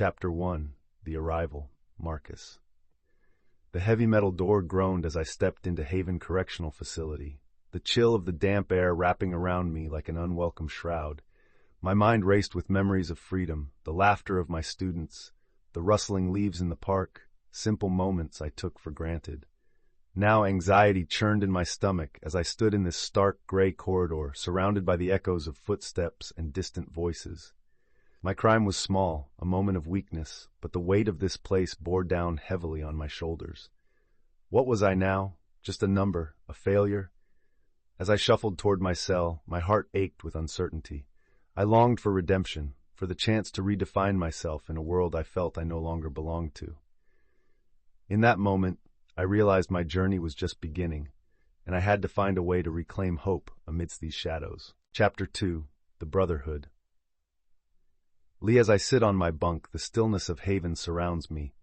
Chapter 1. The Arrival. Marcus. The heavy metal door groaned as I stepped into Haven Correctional Facility, the chill of the damp air wrapping around me like an unwelcome shroud. My mind raced with memories of freedom, the laughter of my students, the rustling leaves in the park, simple moments I took for granted. Now anxiety churned in my stomach as I stood in this stark gray corridor, surrounded by the echoes of footsteps and distant voices. My crime was small, a moment of weakness, but the weight of this place bore down heavily on my shoulders. What was I now? Just a number, a failure? As I shuffled toward my cell, my heart ached with uncertainty. I longed for redemption, for the chance to redefine myself in a world I felt I no longer belonged to. In that moment, I realized my journey was just beginning, and I had to find a way to reclaim hope amidst these shadows. Chapter 2. The Brotherhood. As I sit on my bunk, the stillness of Haven surrounds me,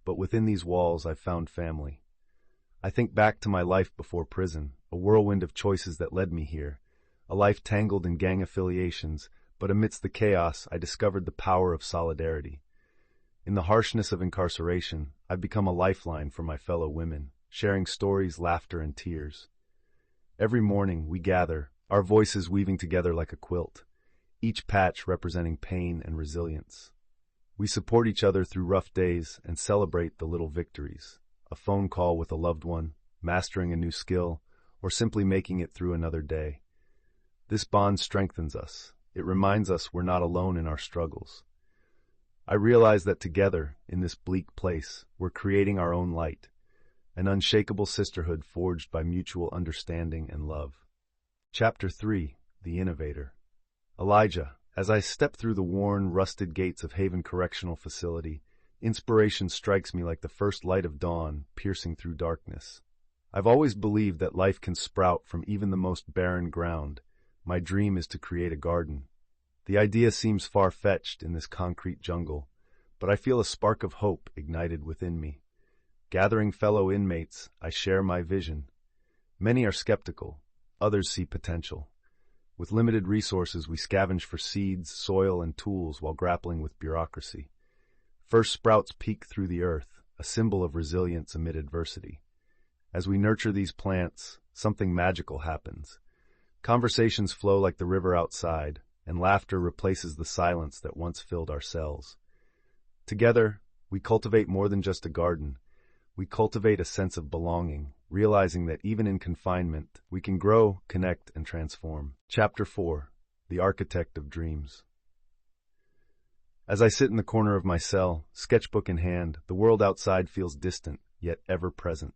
but within these walls I've found family. I think back to my life before prison, a whirlwind of choices that led me here, a life tangled in gang affiliations, but amidst the chaos I discovered the power of solidarity. In the harshness of incarceration, I've become a lifeline for my fellow women, sharing stories, laughter, and tears. Every morning we gather, our voices weaving together like a quilt, each patch representing pain and resilience. We support each other through rough days and celebrate the little victories, a phone call with a loved one, mastering a new skill, or simply making it through another day. This bond strengthens us. It reminds us we're not alone in our struggles. I realize that together, in this bleak place, we're creating our own light, an unshakable sisterhood forged by mutual understanding and love. Chapter 3. The Innovator. Elijah. As I step through the worn, rusted gates of Haven Correctional Facility, inspiration strikes me like the first light of dawn, piercing through darkness. I've always believed that life can sprout from even the most barren ground. My dream is to create a garden. The idea seems far-fetched in this concrete jungle, but I feel a spark of hope ignited within me. Gathering fellow inmates, I share my vision. Many are skeptical, others see potential. With limited resources, we scavenge for seeds, soil, and tools while grappling with bureaucracy. First sprouts peek through the earth, a symbol of resilience amid adversity. As we nurture these plants, something magical happens. Conversations flow like the river outside, and laughter replaces the silence that once filled our cells. Together, we cultivate more than just a garden. We cultivate a sense of belonging, realizing that even in confinement, we can grow, connect, and transform. Chapter 4. The Architect of Dreams. As I sit in the corner of my cell, sketchbook in hand, the world outside feels distant, yet ever present.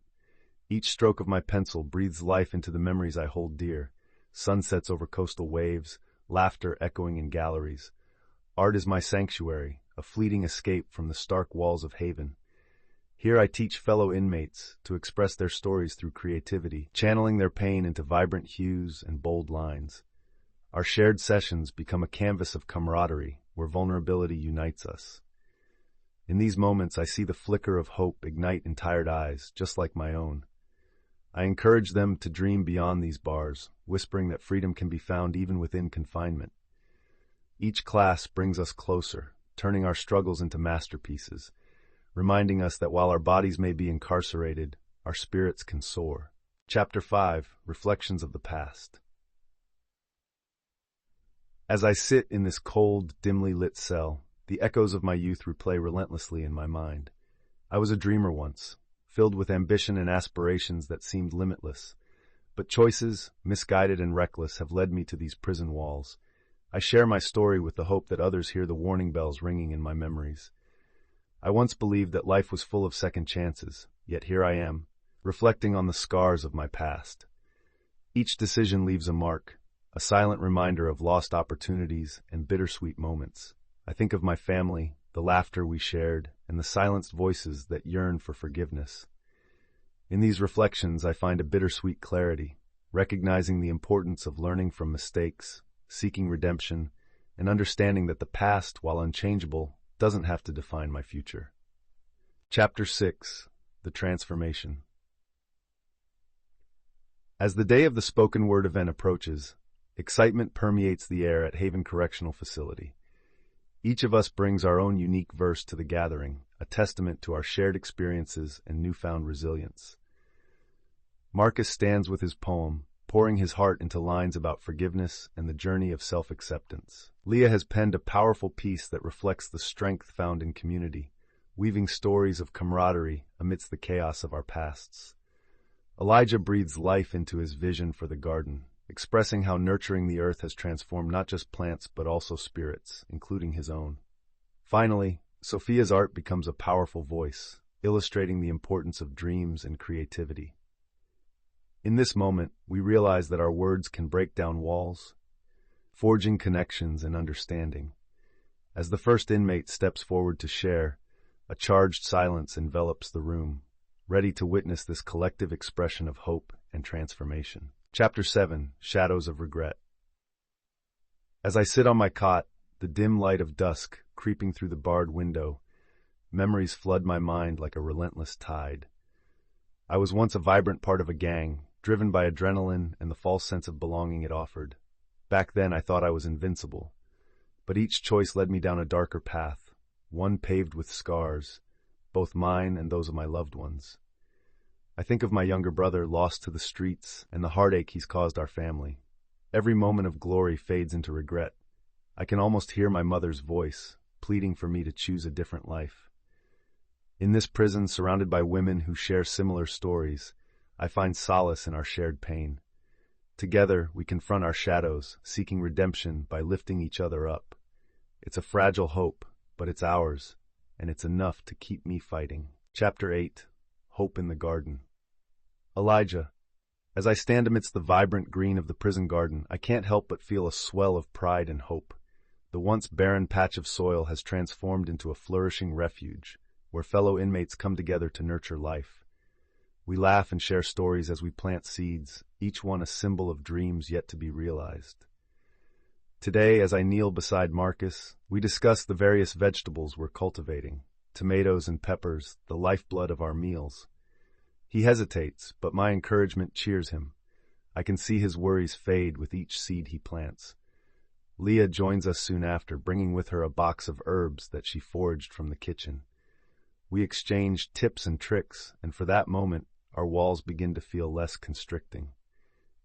Each stroke of my pencil breathes life into the memories I hold dear. Sunsets over coastal waves, laughter echoing in galleries. Art is my sanctuary, a fleeting escape from the stark walls of Haven. Here I teach fellow inmates to express their stories through creativity, channeling their pain into vibrant hues and bold lines. Our shared sessions become a canvas of camaraderie, where vulnerability unites us. In these moments, I see the flicker of hope ignite in tired eyes, just like my own. I encourage them to dream beyond these bars, whispering that freedom can be found even within confinement. Each class brings us closer, turning our struggles into masterpieces, reminding us that while our bodies may be incarcerated, our spirits can soar. Chapter 5. Reflections of the Past. As I sit in this cold, dimly lit cell, the echoes of my youth replay relentlessly in my mind. I was a dreamer once, filled with ambition and aspirations that seemed limitless. But choices, misguided and reckless, have led me to these prison walls. I share my story with the hope that others hear the warning bells ringing in my memories. I once believed that life was full of second chances, yet here I am, reflecting on the scars of my past. Each decision leaves a mark, a silent reminder of lost opportunities and bittersweet moments. I think of my family, the laughter we shared, and the silenced voices that yearn for forgiveness. In these reflections, I find a bittersweet clarity, recognizing the importance of learning from mistakes, seeking redemption, and understanding that the past, while unchangeable, doesn't have to define my future. Chapter 6. The Transformation. As the day of the spoken word event approaches, excitement permeates the air at Haven Correctional Facility. Each of us brings our own unique verse to the gathering, a testament to our shared experiences and newfound resilience. Marcus stands with his poem, pouring his heart into lines about forgiveness and the journey of self-acceptance. Leah has penned a powerful piece that reflects the strength found in community, weaving stories of camaraderie amidst the chaos of our pasts. Elijah breathes life into his vision for the garden, expressing how nurturing the earth has transformed not just plants but also spirits, including his own. Finally, Sophia's art becomes a powerful voice, illustrating the importance of dreams and creativity. In this moment, we realize that our words can break down walls, forging connections and understanding. As the first inmate steps forward to share, a charged silence envelops the room, ready to witness this collective expression of hope and transformation. Chapter 7: Shadows of Regret. As I sit on my cot, the dim light of dusk creeping through the barred window, memories flood my mind like a relentless tide. I was once a vibrant part of a gang, driven by adrenaline and the false sense of belonging it offered. Back then I thought I was invincible, but each choice led me down a darker path, one paved with scars, both mine and those of my loved ones. I think of my younger brother lost to the streets and the heartache he's caused our family. Every moment of glory fades into regret. I can almost hear my mother's voice, pleading for me to choose a different life. In this prison, surrounded by women who share similar stories, I find solace in our shared pain. Together, we confront our shadows, seeking redemption by lifting each other up. It's a fragile hope, but it's ours, and it's enough to keep me fighting. Chapter 8: Hope in the Garden. Elijah. As I stand amidst the vibrant green of the prison garden, I can't help but feel a swell of pride and hope. The once barren patch of soil has transformed into a flourishing refuge, where fellow inmates come together to nurture life. We laugh and share stories as we plant seeds, each one a symbol of dreams yet to be realized. Today, as I kneel beside Marcus, we discuss the various vegetables we're cultivating, tomatoes and peppers, the lifeblood of our meals. He hesitates, but my encouragement cheers him. I can see his worries fade with each seed he plants. Leah joins us soon after, bringing with her a box of herbs that she foraged from the kitchen. We exchange tips and tricks, and for that moment, our walls begin to feel less constricting.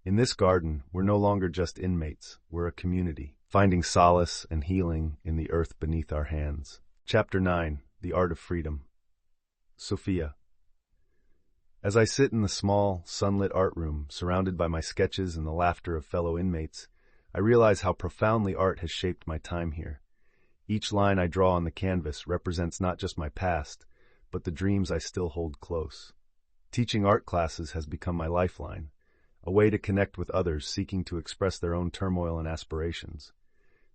In this garden, we're no longer just inmates, we're a community, finding solace and healing in the earth beneath our hands. Chapter 9: The Art of Freedom. Sophia. As I sit in the small, sunlit art room, surrounded by my sketches and the laughter of fellow inmates, I realize how profoundly art has shaped my time here. Each line I draw on the canvas represents not just my past, but the dreams I still hold close. Teaching art classes has become my lifeline, a way to connect with others seeking to express their own turmoil and aspirations.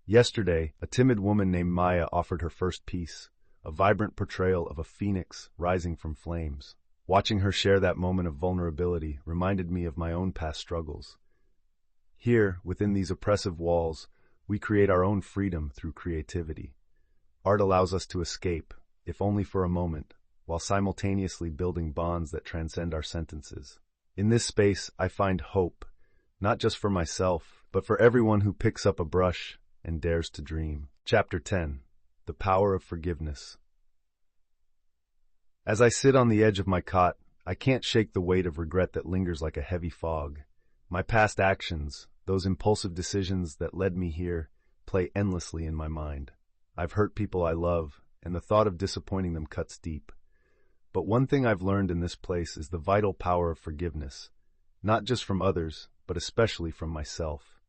Yesterday, a timid woman named Maya offered her first piece, a vibrant portrayal of a phoenix rising from flames. Watching her share that moment of vulnerability reminded me of my own past struggles. Here, within these oppressive walls, we create our own freedom through creativity. Art allows us to escape, if only for a moment, while simultaneously building bonds that transcend our sentences. In this space, I find hope, not just for myself, but for everyone who picks up a brush and dares to dream. Chapter 10: The Power of Forgiveness. As I sit on the edge of my cot, I can't shake the weight of regret that lingers like a heavy fog. My past actions, those impulsive decisions that led me here, play endlessly in my mind. I've hurt people I love, and the thought of disappointing them cuts deep. But one thing I've learned in this place is the vital power of forgiveness, not just from others, but especially from myself.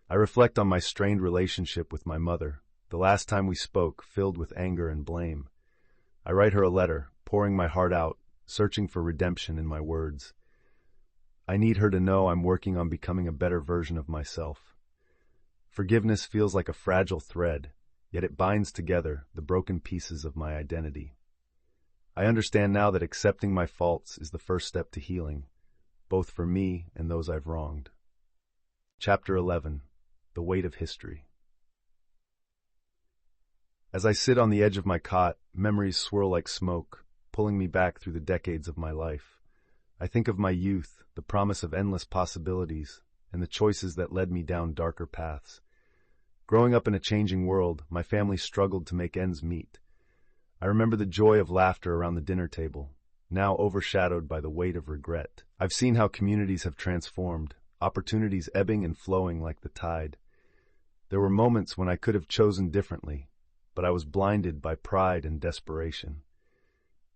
I reflect on my strained relationship with my mother, the last time we spoke, filled with anger and blame. I write her a letter, pouring my heart out, searching for redemption in my words. I need her to know I'm working on becoming a better version of myself. Forgiveness feels like a fragile thread, yet it binds together the broken pieces of my identity. I understand now that accepting my faults is the first step to healing, both for me and those I've wronged. Chapter 11: The Weight of History. As I sit on the edge of my cot, memories swirl like smoke, pulling me back through the decades of my life. I think of my youth, the promise of endless possibilities, and the choices that led me down darker paths. Growing up in a changing world, my family struggled to make ends meet. I remember the joy of laughter around the dinner table, now overshadowed by the weight of regret. I've seen how communities have transformed, opportunities ebbing and flowing like the tide. There were moments when I could have chosen differently, but I was blinded by pride and desperation.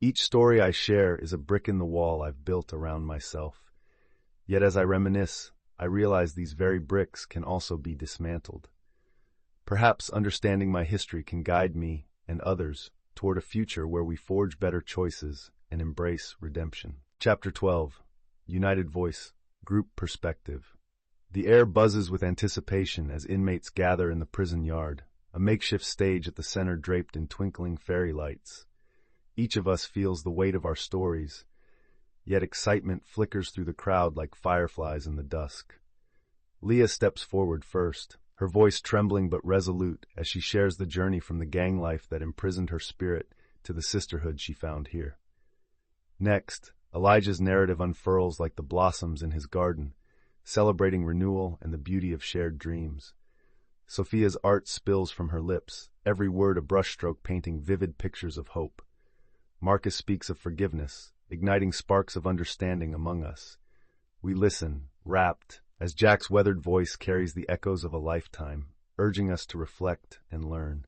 Each story I share is a brick in the wall I've built around myself. Yet as I reminisce, I realize these very bricks can also be dismantled. Perhaps understanding my history can guide me and others toward a future where we forge better choices and embrace redemption. Chapter 12. United Voice. Group Perspective. The air buzzes with anticipation as inmates gather in the prison yard, a makeshift stage at the center draped in twinkling fairy lights. Each of us feels the weight of our stories, yet excitement flickers through the crowd like fireflies in the dusk. Leah steps forward first, her voice trembling but resolute as she shares the journey from the gang life that imprisoned her spirit to the sisterhood she found here. Next, Elijah's narrative unfurls like the blossoms in his garden, celebrating renewal and the beauty of shared dreams. Sophia's art spills from her lips, every word a brushstroke painting vivid pictures of hope. Marcus speaks of forgiveness, igniting sparks of understanding among us. We listen, rapt, as Jack's weathered voice carries the echoes of a lifetime, urging us to reflect and learn.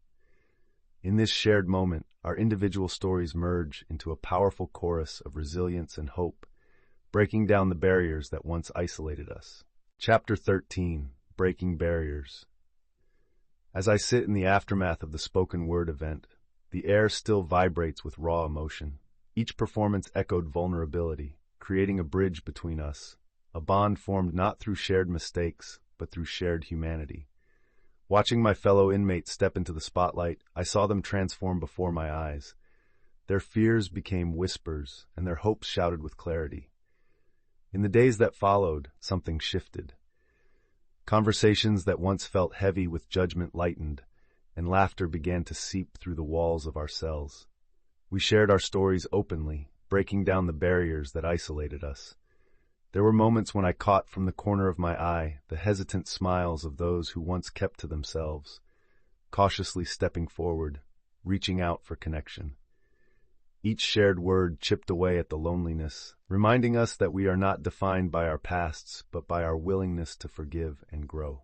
In this shared moment, our individual stories merge into a powerful chorus of resilience and hope, breaking down the barriers that once isolated us. Chapter 13. Breaking Barriers. As I sit in the aftermath of the spoken word event, the air still vibrates with raw emotion. Each performance echoed vulnerability, creating a bridge between us, a bond formed not through shared mistakes, but through shared humanity. Watching my fellow inmates step into the spotlight, I saw them transform before my eyes. Their fears became whispers, and their hopes shouted with clarity. In the days that followed, something shifted. Conversations that once felt heavy with judgment lightened, and laughter began to seep through the walls of our cells. We shared our stories openly, breaking down the barriers that isolated us. There were moments when I caught from the corner of my eye the hesitant smiles of those who once kept to themselves, cautiously stepping forward, reaching out for connection. Each shared word chipped away at the loneliness, reminding us that we are not defined by our pasts, but by our willingness to forgive and grow.